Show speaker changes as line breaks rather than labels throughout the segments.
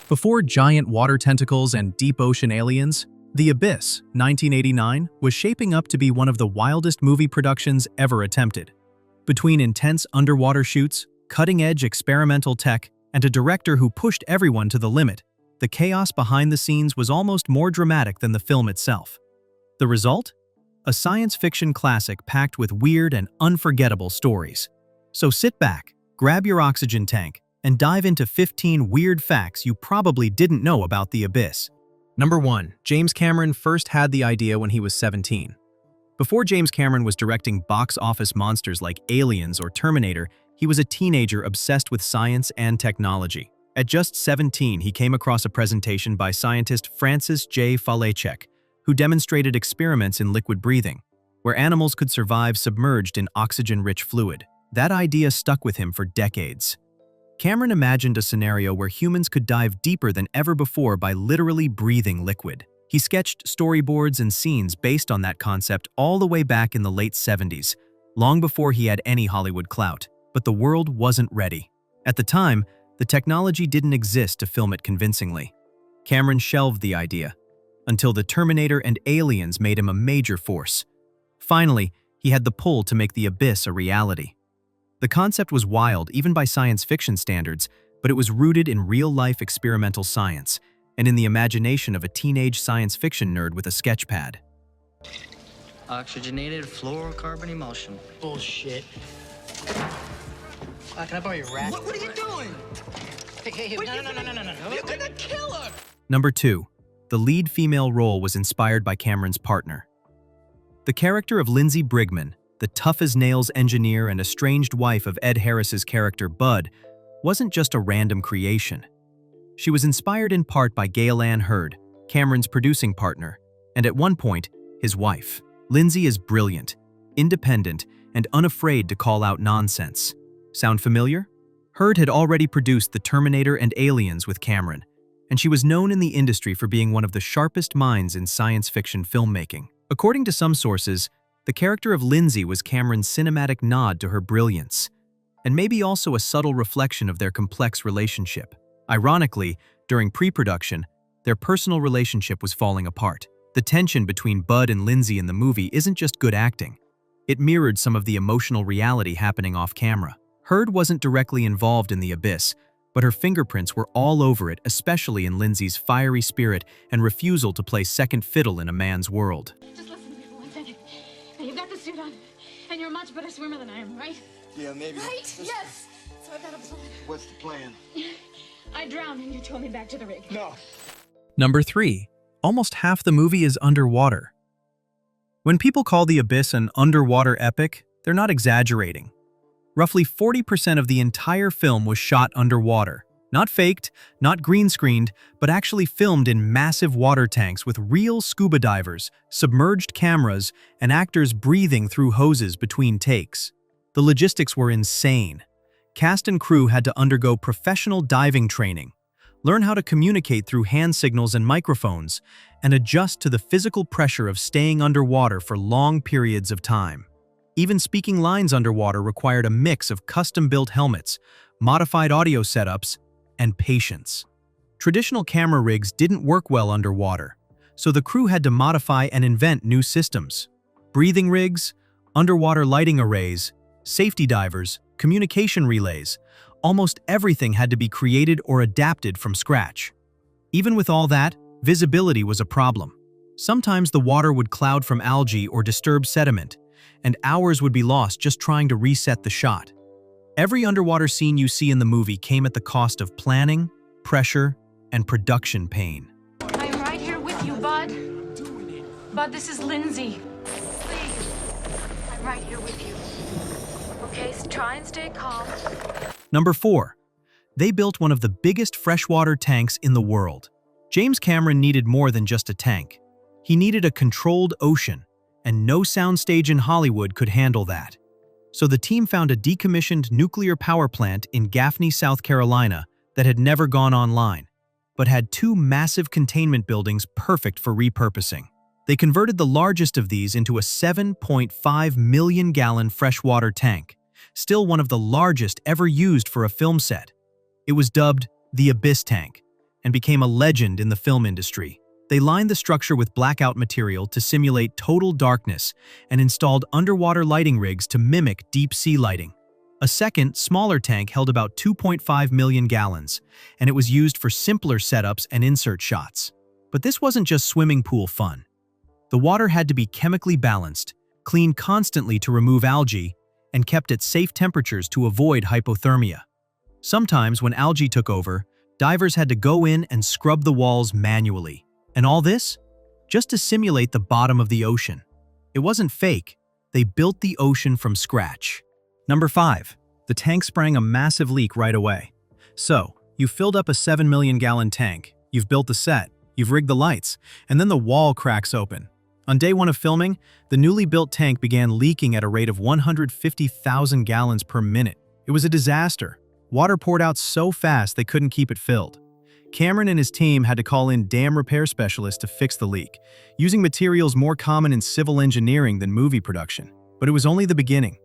Before giant water tentacles and deep ocean aliens, The Abyss, 1989, was shaping up to be one of the wildest movie productions ever attempted. Between intense underwater shoots, cutting-edge experimental tech, and a director who pushed everyone to the limit, the chaos behind the scenes was almost more dramatic than the film itself. The result? A science fiction classic packed with weird and unforgettable stories. So sit back, grab your oxygen tank, and dive into 15 weird facts you probably didn't know about The Abyss. Number 1. James Cameron first had the idea when he was 17. Before James Cameron was directing box office monsters like Aliens or Terminator, he was a teenager obsessed with science and technology. At just 17, he came across a presentation by scientist Francis J. Falechek, who demonstrated experiments in liquid breathing, where animals could survive submerged in oxygen-rich fluid. That idea stuck with him for decades. Cameron imagined a scenario where humans could dive deeper than ever before by literally breathing liquid. He sketched storyboards and scenes based on that concept all the way back in the late 70s, long before he had any Hollywood clout. But the world wasn't ready. At the time, the technology didn't exist to film it convincingly. Cameron shelved the idea, until the Terminator and Aliens made him a major force. Finally, he had the pull to make The Abyss a reality. The concept was wild even by science fiction standards, but it was rooted in real-life experimental science and in the imagination of a teenage science fiction nerd with a sketch pad.
Oxygenated fluorocarbon emulsion.
Bullshit. Can I borrow your rat?
What are you doing?
Hey, no.
You're gonna kill her!
Number 2. The lead female role was inspired by Cameron's partner. The character of Lindsay Brigman, the tough-as-nails engineer and estranged wife of Ed Harris's character Bud, wasn't just a random creation. She was inspired in part by Gale Ann Hurd, Cameron's producing partner, and at one point, his wife. Lindsay is brilliant, independent, and unafraid to call out nonsense. Sound familiar? Hurd had already produced The Terminator and Aliens with Cameron, and she was known in the industry for being one of the sharpest minds in science fiction filmmaking. According to some sources, the character of Lindsay was Cameron's cinematic nod to her brilliance, and maybe also a subtle reflection of their complex relationship. Ironically, during pre-production, their personal relationship was falling apart. The tension between Bud and Lindsay in the movie isn't just good acting. It mirrored some of the emotional reality happening off-camera. Hurd wasn't directly involved in The Abyss, but her fingerprints were all over it, especially in Lindsay's fiery spirit and refusal to play second fiddle in a man's world.
Just listen to me for 1 second. Now you've got the suit on, and you're a much better swimmer than I am, right?
Yeah, maybe.
Right? Yes! So I've got a plan.
What's the plan?
I drowned and you tow me back to the rig.
No.
Number 3. Almost half the movie is underwater. When people call The Abyss an underwater epic, they're not exaggerating. Roughly 40% of the entire film was shot underwater. Not faked, not green-screened, but actually filmed in massive water tanks with real scuba divers, submerged cameras, and actors breathing through hoses between takes. The logistics were insane. Cast and crew had to undergo professional diving training, learn how to communicate through hand signals and microphones, and adjust to the physical pressure of staying underwater for long periods of time. Even speaking lines underwater required a mix of custom-built helmets, modified audio setups, and patience. Traditional camera rigs didn't work well underwater, so the crew had to modify and invent new systems. Breathing rigs, underwater lighting arrays, safety divers, communication relays, almost everything had to be created or adapted from scratch. Even with all that, visibility was a problem. Sometimes the water would cloud from algae or disturb sediment, and hours would be lost just trying to reset the shot. Every underwater scene you see in the movie came at the cost of planning, pressure, and production pain.
I'm right here with you, Bud. Bud, this is Lindsay. Please, I'm right here with you. Okay, so try and stay calm.
Number 4. They built one of the biggest freshwater tanks in the world. James Cameron needed more than just a tank. He needed a controlled ocean, and no soundstage in Hollywood could handle that. So the team found a decommissioned nuclear power plant in Gaffney, South Carolina that had never gone online, but had 2 massive containment buildings perfect for repurposing. They converted the largest of these into a 7.5 million-gallon freshwater tank, still one of the largest ever used for a film set. It was dubbed the Abyss Tank, and became a legend in the film industry. They lined the structure with blackout material to simulate total darkness and installed underwater lighting rigs to mimic deep-sea lighting. A second, smaller tank held about 2.5 million gallons, and it was used for simpler setups and insert shots. But this wasn't just swimming pool fun. The water had to be chemically balanced, cleaned constantly to remove algae, and kept at safe temperatures to avoid hypothermia. Sometimes, when algae took over, divers had to go in and scrub the walls manually. And all this? Just to simulate the bottom of the ocean. It wasn't fake. They built the ocean from scratch. Number 5. The tank sprang a massive leak right away. So, you filled up a 7 million gallon tank, you've built the set, you've rigged the lights, and then the wall cracks open. On day 1 of filming, the newly built tank began leaking at a rate of 150,000 gallons per minute. It was a disaster. Water poured out so fast they couldn't keep it filled. Cameron and his team had to call in dam repair specialists to fix the leak, using materials more common in civil engineering than movie production. But it was only the beginning.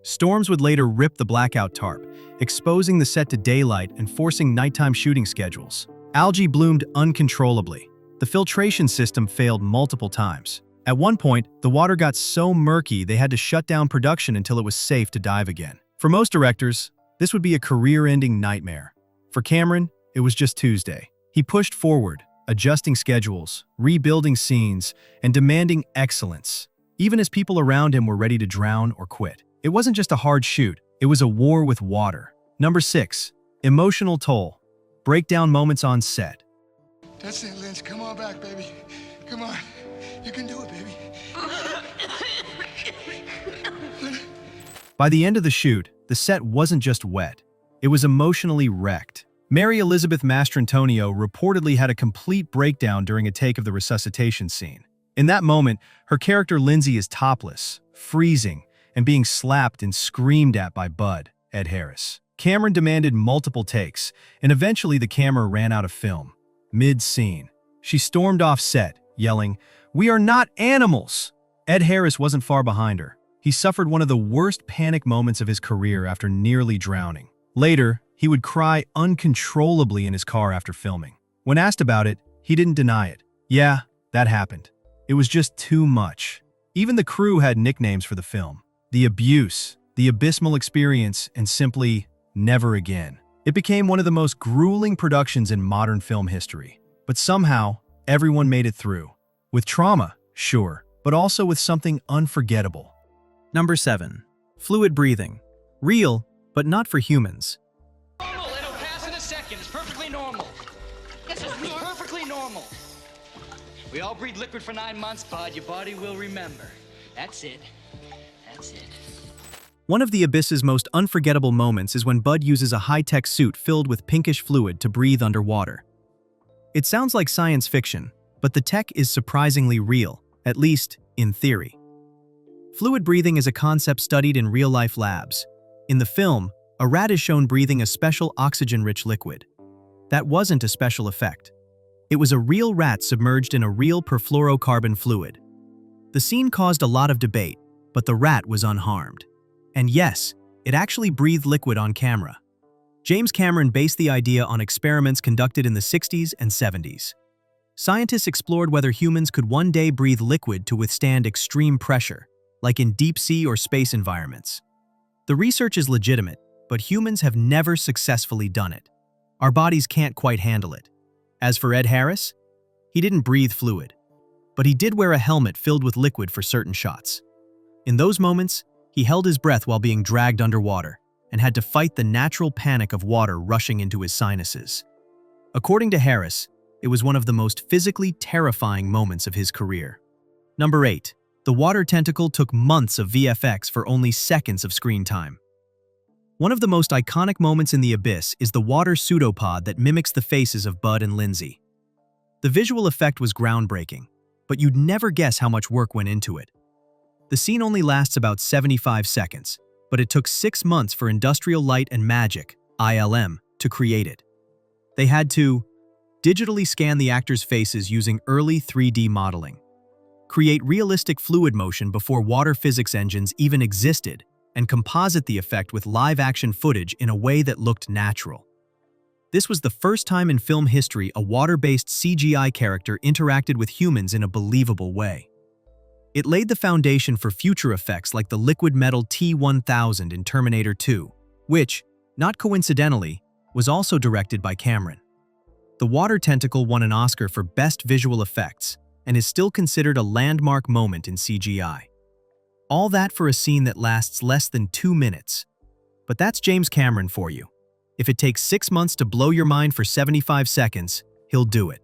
Storms would later rip the blackout tarp, exposing the set to daylight and forcing nighttime shooting schedules. Algae bloomed uncontrollably. The filtration system failed multiple times. At one point, the water got so murky they had to shut down production until it was safe to dive again. For most directors, this would be a career-ending nightmare. For Cameron, it was just Tuesday. He pushed forward, adjusting schedules, rebuilding scenes, and demanding excellence, even as people around him were ready to drown or quit. It wasn't just a hard shoot, it was a war with water. Number 6. Emotional toll. Breakdown moments on set.
That's it, Lynch. Come on back, baby. Come on. You can do it, baby.
By the end of the shoot, the set wasn't just wet. It was emotionally wrecked. Mary Elizabeth Mastrantonio reportedly had a complete breakdown during a take of the resuscitation scene. In that moment, her character Lindsay is topless, freezing, and being slapped and screamed at by Bud, Ed Harris. Cameron demanded multiple takes, and eventually the camera ran out of film. Mid-scene, she stormed off set, yelling, "We are not animals!" Ed Harris wasn't far behind her. He suffered one of the worst panic moments of his career after nearly drowning. Later, he would cry uncontrollably in his car after filming. When asked about it, he didn't deny it. Yeah, that happened. It was just too much. Even the crew had nicknames for the film. The Abuse, The Abysmal Experience, and simply Never Again. It became one of the most grueling productions in modern film history. But somehow, everyone made it through. With trauma, sure, but also with something unforgettable. Number 7. Fluid breathing. Real, but not for humans.
Normal, it'll pass in a second. It's perfectly normal. It's perfectly normal. We all breathe liquid for 9 months, Bud. Your body will remember. That's it. That's it.
One of the Abyss's most unforgettable moments is when Bud uses a high-tech suit filled with pinkish fluid to breathe underwater. It sounds like science fiction, but the tech is surprisingly real, at least in theory. Fluid breathing is a concept studied in real-life labs. In the film, a rat is shown breathing a special oxygen-rich liquid. That wasn't a special effect. It was a real rat submerged in a real perfluorocarbon fluid. The scene caused a lot of debate, but the rat was unharmed. And yes, it actually breathed liquid on camera. James Cameron based the idea on experiments conducted in the 60s and 70s. Scientists explored whether humans could one day breathe liquid to withstand extreme pressure, like in deep-sea or space environments. The research is legitimate, but humans have never successfully done it. Our bodies can't quite handle it. As for Ed Harris, he didn't breathe fluid, but he did wear a helmet filled with liquid for certain shots. In those moments, he held his breath while being dragged underwater and had to fight the natural panic of water rushing into his sinuses. According to Harris, it was one of the most physically terrifying moments of his career. Number 8. The water tentacle took months of VFX for only seconds of screen time. One of the most iconic moments in The Abyss is the water pseudopod that mimics the faces of Bud and Lindsay. The visual effect was groundbreaking, but you'd never guess how much work went into it. The scene only lasts about 75 seconds, but it took 6 months for Industrial Light and Magic, ILM, to create it. They had to digitally scan the actors' faces using early 3D modeling, create realistic fluid motion before water physics engines even existed, and composite the effect with live-action footage in a way that looked natural. This was the first time in film history a water-based CGI character interacted with humans in a believable way. It laid the foundation for future effects like the liquid metal T-1000 in Terminator 2, which, not coincidentally, was also directed by Cameron. The water tentacle won an Oscar for Best Visual Effects and is still considered a landmark moment in CGI. All that for a scene that lasts less than 2 minutes. But that's James Cameron for you. If it takes 6 months to blow your mind for 75 seconds, he'll do it.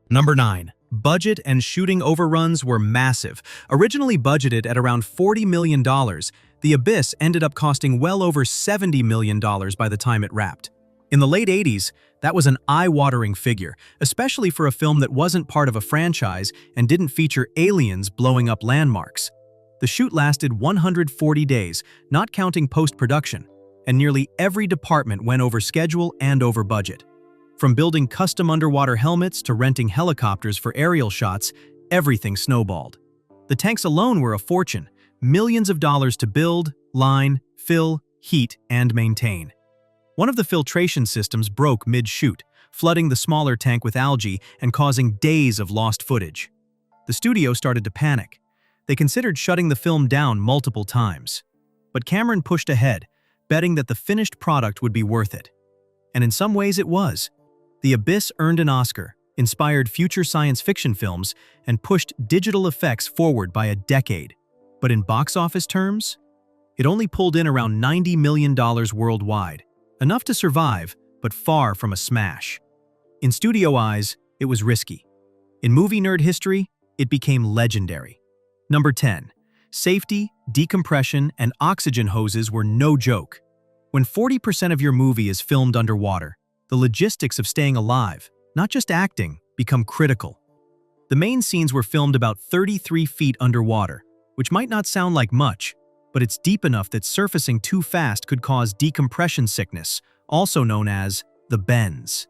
Number 9. Budget and shooting overruns were massive. Originally budgeted at around $40 million, The Abyss ended up costing well over $70 million by the time it wrapped. In the late 80s, that was an eye-watering figure, especially for a film that wasn't part of a franchise and didn't feature aliens blowing up landmarks. The shoot lasted 140 days, not counting post-production, and nearly every department went over schedule and over budget. From building custom underwater helmets to renting helicopters for aerial shots, everything snowballed. The tanks alone were a fortune, millions of dollars to build, line, fill, heat, and maintain. One of the filtration systems broke mid-shoot, flooding the smaller tank with algae and causing days of lost footage. The studio started to panic. They considered shutting the film down multiple times. But Cameron pushed ahead, betting that the finished product would be worth it. And in some ways it was. The Abyss earned an Oscar, inspired future science fiction films, and pushed digital effects forward by a decade. But in box office terms, it only pulled in around $90 million worldwide, enough to survive, but far from a smash. In studio eyes, it was risky. In movie nerd history, it became legendary. Number 10. Safety, decompression, and oxygen hoses were no joke. When 40% of your movie is filmed underwater, the logistics of staying alive, not just acting, become critical. The main scenes were filmed about 33 feet underwater, which might not sound like much, but it's deep enough that surfacing too fast could cause decompression sickness, also known as the bends.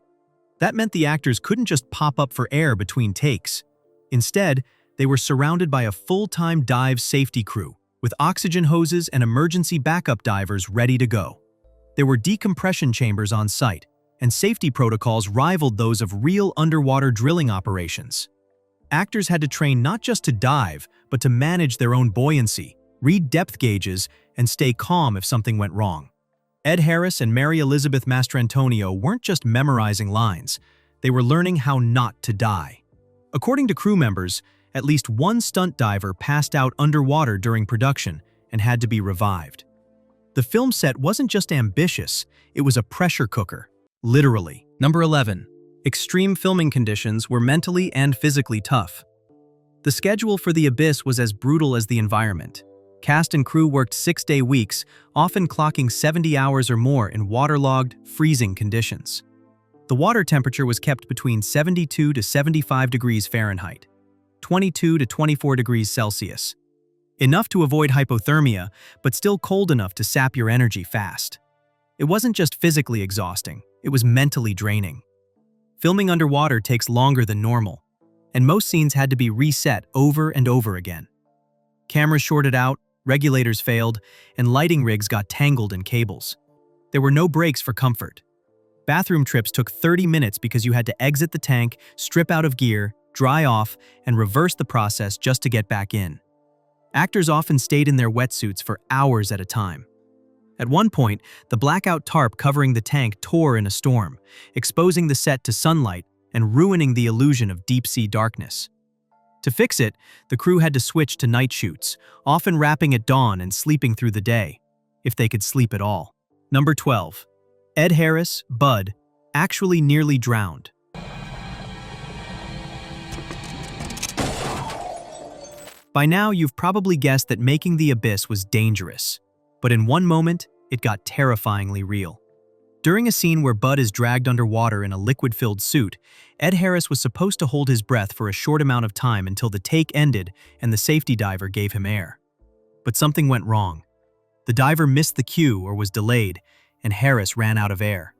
That meant the actors couldn't just pop up for air between takes. Instead, they were surrounded by a full-time dive safety crew, with oxygen hoses and emergency backup divers ready to go. There were decompression chambers on site, and safety protocols rivaled those of real underwater drilling operations. Actors had to train not just to dive, but to manage their own buoyancy, read depth gauges, and stay calm if something went wrong. Ed Harris and Mary Elizabeth Mastrantonio weren't just memorizing lines, they were learning how not to die. According to crew members, at least one stunt diver passed out underwater during production and had to be revived. The film set wasn't just ambitious, it was a pressure cooker, literally. Number 11. Extreme filming conditions were mentally and physically tough. The schedule for The Abyss was as brutal as the environment. Cast and crew worked 6-day weeks, often clocking 70 hours or more in waterlogged, freezing conditions. The water temperature was kept between 72 to 75 degrees Fahrenheit, 22 to 24 degrees Celsius. Enough to avoid hypothermia, but still cold enough to sap your energy fast. It wasn't just physically exhausting, it was mentally draining. Filming underwater takes longer than normal, and most scenes had to be reset over and over again. Cameras shorted out, regulators failed, and lighting rigs got tangled in cables. There were no breaks for comfort. Bathroom trips took 30 minutes because you had to exit the tank, strip out of gear, dry off, and reverse the process just to get back in. Actors often stayed in their wetsuits for hours at a time. At one point, the blackout tarp covering the tank tore in a storm, exposing the set to sunlight and ruining the illusion of deep-sea darkness. To fix it, the crew had to switch to night shoots, often wrapping at dawn and sleeping through the day, if they could sleep at all. Number 12. Ed Harris, Bud, actually nearly drowned. By now, you've probably guessed that making The Abyss was dangerous, but in one moment, it got terrifyingly real. During a scene where Bud is dragged underwater in a liquid-filled suit, Ed Harris was supposed to hold his breath for a short amount of time until the take ended and the safety diver gave him air. But something went wrong. The diver missed the cue or was delayed, and Harris ran out of air.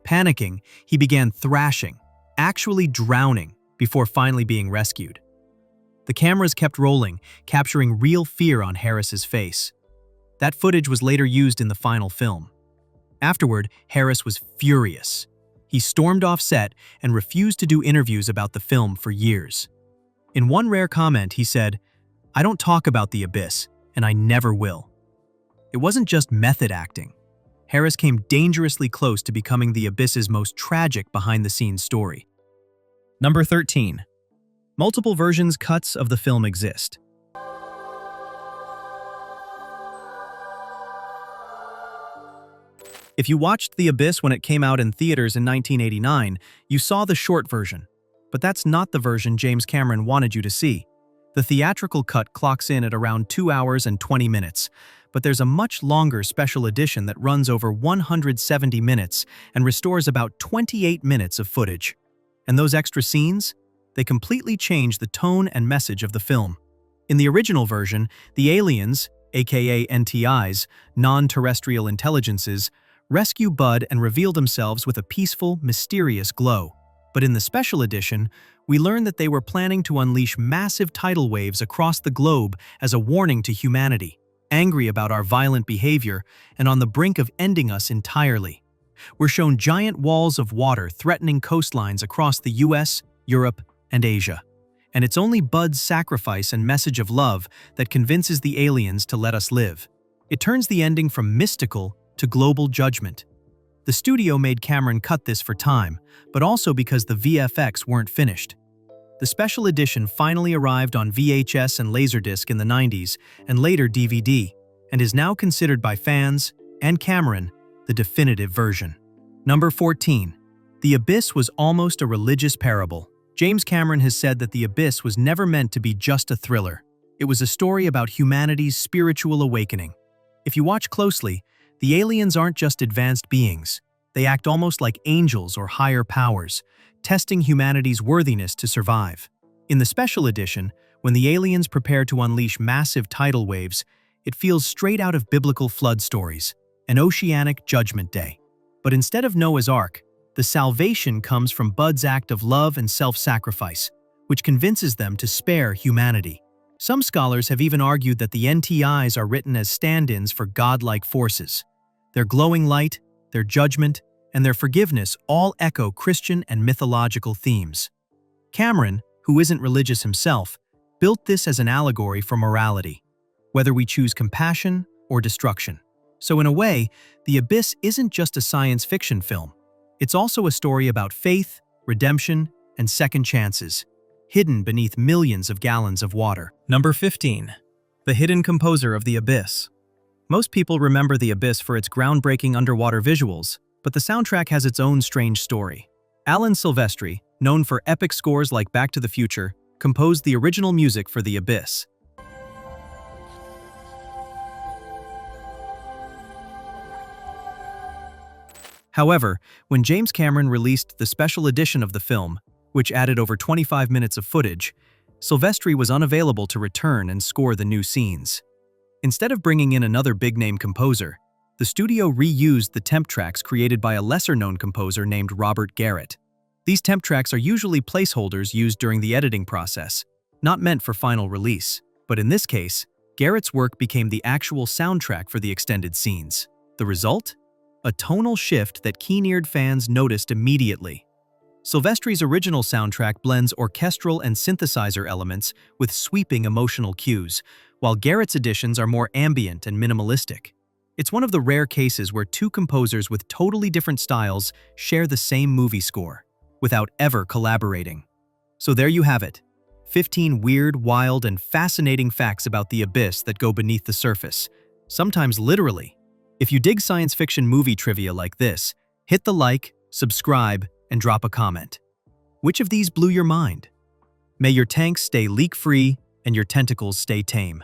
Panicking, he began thrashing, actually drowning, before finally being rescued. The cameras kept rolling, capturing real fear on Harris's face. That footage was later used in the final film. Afterward, Harris was furious. He stormed off set and refused to do interviews about the film for years. In one rare comment, he said, "I don't talk about the abyss, and I never will." It wasn't just method acting. Harris came dangerously close to becoming the abyss's most tragic behind-the-scenes story. Number 13. Multiple cuts of the film exist. If you watched The Abyss when it came out in theaters in 1989, you saw the short version. But that's not the version James Cameron wanted you to see. The theatrical cut clocks in at around 2 hours and 20 minutes, but there's a much longer special edition that runs over 170 minutes and restores about 28 minutes of footage. And those extra scenes? They completely change the tone and message of the film. In the original version, the aliens, aka NTIs, non-terrestrial intelligences, rescue Bud and reveal themselves with a peaceful, mysterious glow. But in the special edition, we learn that they were planning to unleash massive tidal waves across the globe as a warning to humanity, angry about our violent behavior and on the brink of ending us entirely. We're shown giant walls of water threatening coastlines across the US, Europe, and Asia. And it's only Bud's sacrifice and message of love that convinces the aliens to let us live. It turns the ending from mystical to global judgment. The studio made Cameron cut this for time, but also because the VFX weren't finished. The special edition finally arrived on VHS and Laserdisc in the 90s and later DVD, and is now considered by fans and Cameron the definitive version. Number 14. The Abyss was almost a religious parable. James Cameron has said that The Abyss was never meant to be just a thriller. It was a story about humanity's spiritual awakening. If you watch closely, the aliens aren't just advanced beings. They act almost like angels or higher powers, testing humanity's worthiness to survive. In the special edition, when the aliens prepare to unleash massive tidal waves, it feels straight out of biblical flood stories, an oceanic judgment day. But instead of Noah's Ark, the salvation comes from Bud's act of love and self-sacrifice, which convinces them to spare humanity. Some scholars have even argued that the NTIs are written as stand-ins for godlike forces. Their glowing light, their judgment, and their forgiveness all echo Christian and mythological themes. Cameron, who isn't religious himself, built this as an allegory for morality, whether we choose compassion or destruction. So in a way, The Abyss isn't just a science fiction film. It's also a story about faith, redemption, and second chances, hidden beneath millions of gallons of water. Number 15. The hidden composer of The Abyss. Most people remember The Abyss for its groundbreaking underwater visuals, but the soundtrack has its own strange story. Alan Silvestri, known for epic scores like Back to the Future, composed the original music for The Abyss. However, when James Cameron released the special edition of the film, which added over 25 minutes of footage, Silvestri was unavailable to return and score the new scenes. Instead of bringing in another big-name composer, the studio reused the temp tracks created by a lesser-known composer named Robert Garrett. These temp tracks are usually placeholders used during the editing process, not meant for final release. But in this case, Garrett's work became the actual soundtrack for the extended scenes. The result? A tonal shift that keen-eared fans noticed immediately. Silvestri's original soundtrack blends orchestral and synthesizer elements with sweeping emotional cues, while Garrett's editions are more ambient and minimalistic. It's one of the rare cases where two composers with totally different styles share the same movie score, without ever collaborating. So there you have it. 15 weird, wild, and fascinating facts about The Abyss that go beneath the surface, sometimes literally. If you dig science fiction movie trivia like this, hit the like, subscribe, and drop a comment. Which of these blew your mind? May your tanks stay leak-free and your tentacles stay tame.